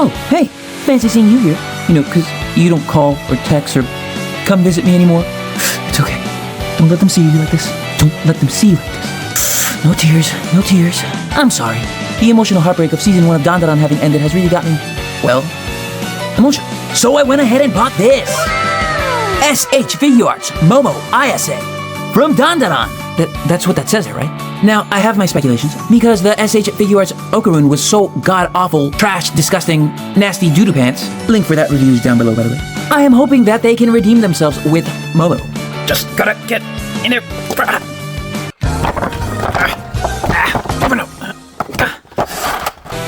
Oh, hey, fancy seeing you here. You know, because you don't call or text or come visit me anymore. It's okay. Don't let them see you like this. Don't let them see you like this. No tears, no tears. I'm sorry. The emotional heartbreak of season 1 of dandadan having ended has really got me, well, emotional. So I went ahead and bought this. S.H Figuarts Momo ISA from dandadan. That's what that says there, right? Now, I have my speculations, because the S.H Figuarts Okarun was so god-awful, trash, disgusting, nasty doo-doo pants. Link for that review is down below, by the way. I am hoping that they can redeem themselves with Momo. Just gotta get in there.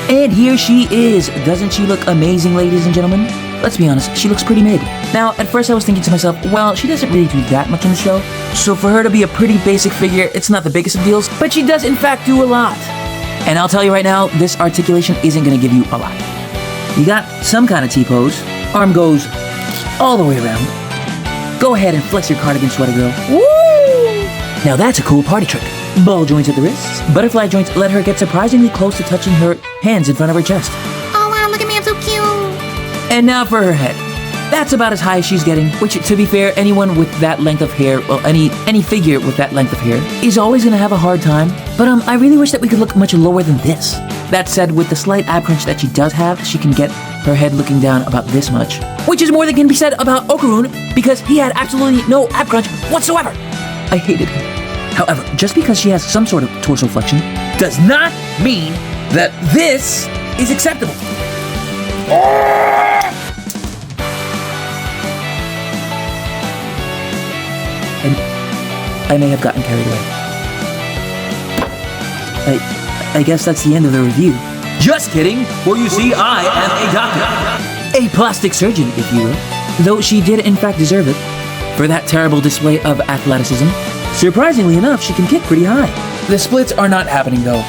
And here she is. Doesn't she look amazing, ladies and gentlemen? Let's be honest, she looks pretty mid. Now, at first I was thinking to myself, well, she doesn't really do that much in the show, so for her to be a pretty basic figure, it's not the biggest of deals, but she does in fact do a lot. And I'll tell you right now, this articulation isn't gonna give you a lot. You got some kind of T-pose, arm goes all the way around. Go ahead and flex your cardigan, sweater girl. Woo! Now that's a cool party trick. Ball joints at the wrists, butterfly joints let her get surprisingly close to touching her hands in front of her chest. Oh wow, look at me, I'm so cute. And now for her head. That's about as high as she's getting, which, to be fair, anyone with that length of hair, well, any figure with that length of hair, is always gonna have a hard time. But I really wish that we could look much lower than this. That said, with the slight ab crunch that she does have, she can get her head looking down about this much. Which is more than can be said about Okarun, because he had absolutely no ab crunch whatsoever. I hated him. However, just because she has some sort of torso flexion, does not mean that this is acceptable. And I may have gotten carried away. I guess that's the end of the review. Just kidding, for you see, I am a doctor. A plastic surgeon, if you will. Though she did in fact deserve it for that terrible display of athleticism. Surprisingly enough, she can kick pretty high. The splits are not happening though.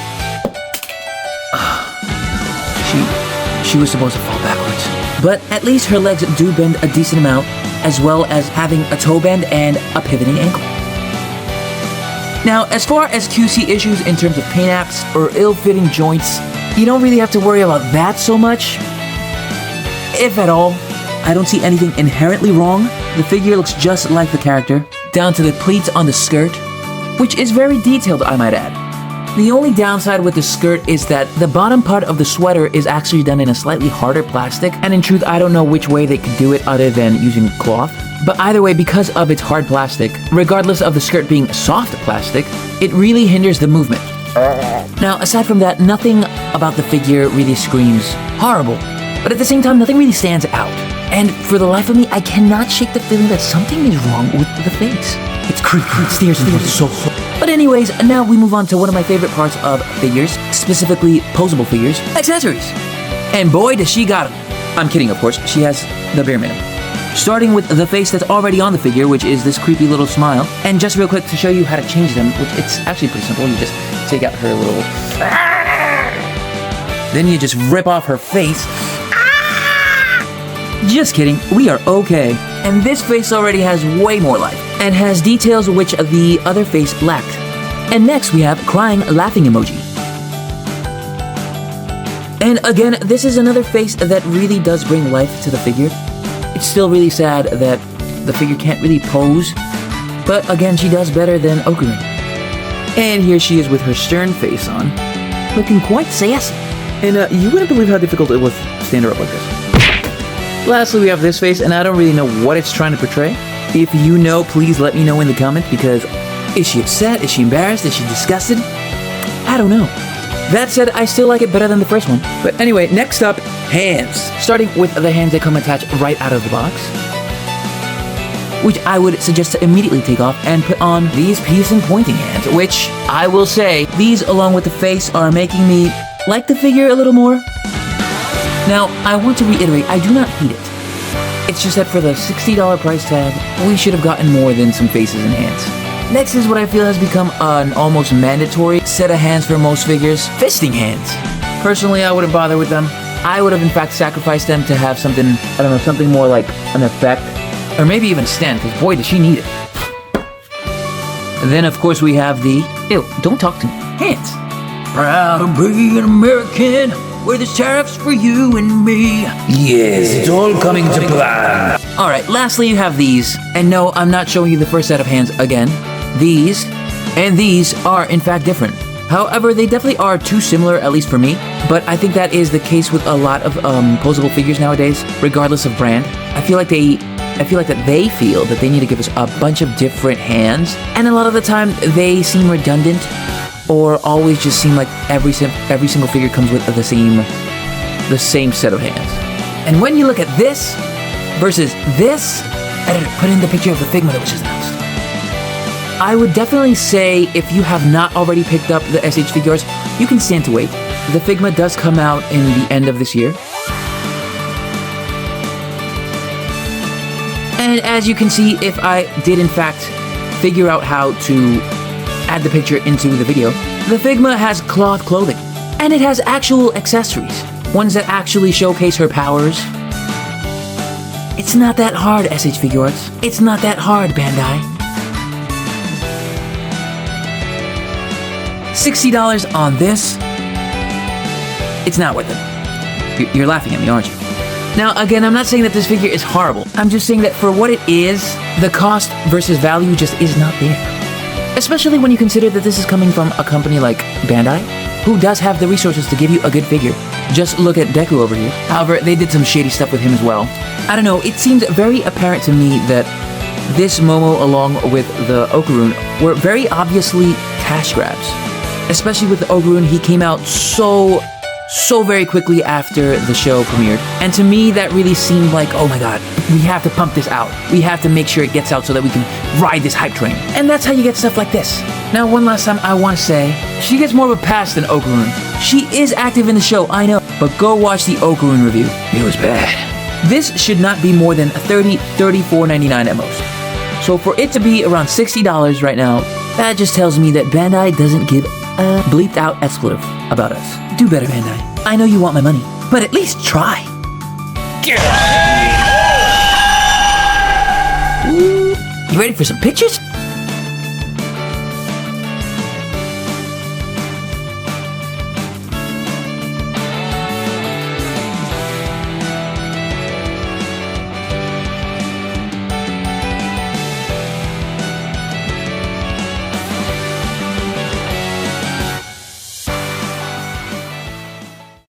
She was supposed to fall backwards. But at least her legs do bend a decent amount, as well as having a toe bend and a pivoting ankle. Now, as far as QC issues in terms of pain apps or ill-fitting joints, you don't really have to worry about that so much. If at all, I don't see anything inherently wrong. The figure looks just like the character, down to the pleats on the skirt, which is very detailed, I might add. The only downside with the skirt is that the bottom part of the sweater is actually done in a slightly harder plastic, and in truth, I don't know which way they could do it other than using cloth. But either way, because of its hard plastic, regardless of the skirt being soft plastic, it really hinders the movement. Now, aside from that, nothing about the figure really screams horrible, but at the same time, nothing really stands out. And for the life of me, I cannot shake the feeling that something is wrong with the face. It's creepy, it stares into the soul. But anyways, now we move on to one of my favorite parts of figures, specifically posable figures, accessories. And boy, does she got them. I'm kidding, of course, she has the bare minimum. Starting with the face that's already on the figure, which is this creepy little smile. And just real quick to show you how to change them, which it's actually pretty simple. You just take out her little... Then you just rip off her face. Just kidding, we are okay. And this face already has way more life, and has details which the other face lacked. And next we have crying laughing emoji. And again, this is another face that really does bring life to the figure. It's still really sad that the figure can't really pose, but again, she does better than Okarun. And here she is with her stern face on, looking quite sassy. And you wouldn't believe how difficult it was to stand her up like this. Lastly, we have this face, and I don't really know what it's trying to portray. If you know, please let me know in the comments, because is she upset? Is she embarrassed? Is she disgusted? I don't know. That said, I still like it better than the first one. But anyway, next up, hands. Starting with the hands that come attached right out of the box, which I would suggest to immediately take off and put on these peace and pointing hands, which I will say, these along with the face are making me like the figure a little more. Now, I want to reiterate, I do not hate it. It's just that for the $60 price tag, we should have gotten more than some faces and hands. Next is what I feel has become an almost mandatory set of hands for most figures, fisting hands. Personally, I wouldn't bother with them. I would have in fact sacrificed them to have something, I don't know, something more like an effect. Or maybe even a stand, because boy, does she need it. And then of course we have the, ew, don't talk to me, hands. Proud to be an American. where there's tariffs for you and me. Yes, it's all coming to plan. Alright, lastly you have these. And no, I'm not showing you the first set of hands again. These and these are in fact different. However, they definitely are too similar, at least for me. But I think that is the case with a lot of posable figures nowadays, regardless of brand. I feel like that they feel that they need to give us a bunch of different hands, and a lot of the time they seem redundant, or always just seem like every single figure comes with the same set of hands. And when you look at this versus this, editor, put in the picture of the Figma that was just announced. I would definitely say if you have not already picked up the S.H Figuarts, you can stand to wait. The Figma does come out in the end of this year. And as you can see, if I did in fact figure out how to add the picture into the video, the Figma has cloth clothing. And it has actual accessories, ones that actually showcase her powers. It's not that hard, S.H Figuarts. It's not that hard, Bandai. $60 on this. It's not worth it. You're laughing at me, aren't you? Now, again, I'm not saying that this figure is horrible. I'm just saying that for what it is, the cost versus value just is not there. Especially when you consider that this is coming from a company like Bandai, who does have the resources to give you a good figure. Just look at Deku over here. However, they did some shady stuff with him as well. I don't know, it seems very apparent to me that this Momo along with the Okarun were very obviously cash grabs. Especially with the Okarun, he came out so very quickly after the show premiered. And to me, that really seemed like, oh my god, we have to pump this out. We have to make sure it gets out so that we can ride this hype train. And that's how you get stuff like this. Now, one last time, I want to say, she gets more of a pass than Okarun. She is active in the show, I know, but go watch the Okarun review. It was bad. This should not be more than $34.99 at most. So for it to be around $60 right now, that just tells me that Bandai doesn't give a bleeped out expletive about us. Do better, Bandai. I know you want my money, but at least try. You ready for some pictures?